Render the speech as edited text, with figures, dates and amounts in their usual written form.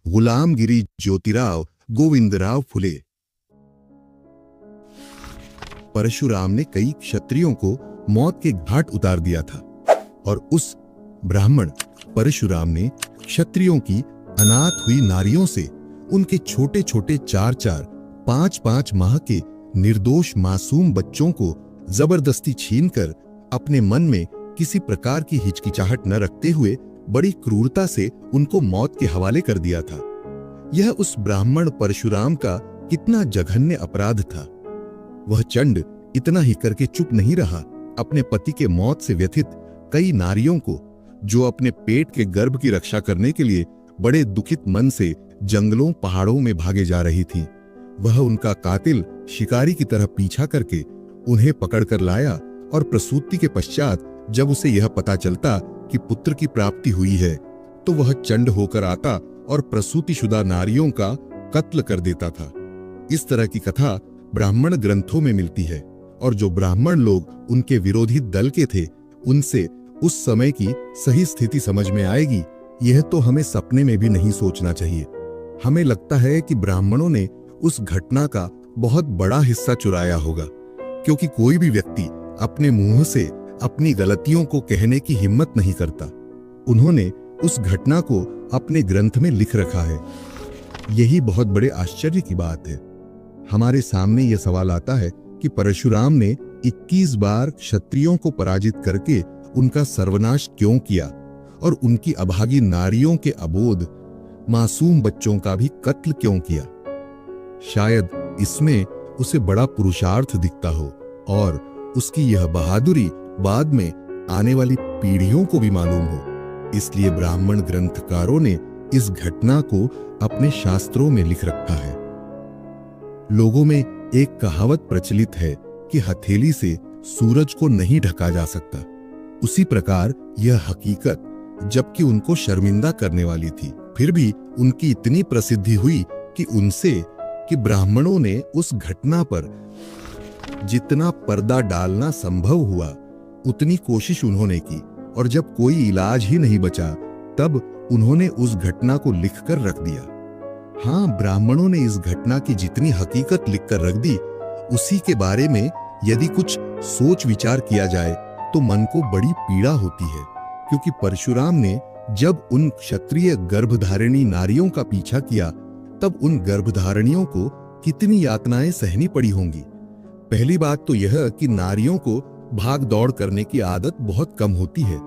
गुलामगिरी ज्योतिराव गोविंदराव फुले। परशुराम ने कई क्षत्रियों को मौत के घाट उतार दिया था और उस ब्राह्मण परशुराम ने क्षत्रियों की अनाथ हुई नारियों से उनके छोटे छोटे 4-4, 5-5 माह के निर्दोष मासूम बच्चों को जबरदस्ती छीनकर अपने मन में किसी प्रकार की हिचकिचाहट न रखते हुए बड़ी क्रूरता से उनको मौत के हवाले कर दिया था। यह उस ब्राह्मण परशुराम का कितना जघन्य अपराध था। वह चंड इतना ही करके चुप नहीं रहा। अपने पति के मौत से व्यथित कई नारियों को, जो अपने पेट के गर्भ की रक्षा करने के लिए बड़े दुखित मन से जंगलों पहाड़ों में भागे जा रही थी, वह उनका कातिल शिकारी की तरह पीछा करके उन्हें पकड़कर लाया और प्रसूति के पश्चात जब उसे यह पता चलता कि पुत्र की प्राप्ति हुई है, तो वह चंड होकर आता और प्रसूतिशुदा नारियों का कत्ल कर देता था। इस तरह की कथा ब्राह्मण ग्रंथों में मिलती है और जो ब्राह्मण लोग उनके विरोधी दल के थे, उनसे उस समय की सही स्थिति समझ में आएगी, यह तो हमें सपने में भी नहीं सोचना चाहिए। हमें लगता है कि ब्राह्मणों ने उस घटना का बहुत बड़ा हिस्सा चुराया होगा, क्योंकि कोई भी व्यक्ति अपने मुंह से अपनी गलतियों को कहने की हिम्मत नहीं करता। उन्होंने उस घटना को अपने ग्रंथ में लिख रखा है। यही बहुत बड़े आश्चर्य की बात है। हमारे सामने यह सवाल आता है कि परशुराम ने 21 बार क्षत्रियों को पराजित करके उनका सर्वनाश क्यों किया और उनकी अभागी नारियों के अबोध मासूम बच्चों का भी कत्ल क्यों किया। शायद इसमें उसे बड़ा पुरुषार्थ दिखता हो और उसकी यह बहादुरी बाद में आने वाली पीढ़ियों को भी मालूम हो। इसलिए ब्राह्मण ग्रंथकारों ने इस घटना को अपने शास्त्रों में लिख रखा है। लोगों में एक कहावत प्रचलित है कि हथेली से सूरज को नहीं ढका जा सकता। उसी प्रकार यह हकीकत, जबकि उनको शर्मिंदा करने वाली थी, फिर भी उनकी इतनी प्रसिद्धि हुई कि ब्राह्मणों ने उस घटना पर जितना पर्दा डालना संभव हुआ उतनी कोशिश उन्होंने की, और जब कोई इलाज ही नहीं बचा तब उन्होंने उस घटना को लिखकर रख दिया। हाँ, ब्राह्मणों ने इस घटना की जितनी हकीकत लिखकर रख दी, उसी के बारे में यदि कुछ सोच विचार किया जाए तो मन को बड़ी पीड़ा होती है, क्योंकि परशुराम ने जब उन क्षत्रिय गर्भधारिणी नारियों का पीछा किया तब उन गर्भधारिणियों को कितनी यातनाएं सहनी पड़ी होंगी। पहली बात तो यह कि नारियों को भाग दौड़ करने की आदत बहुत कम होती है।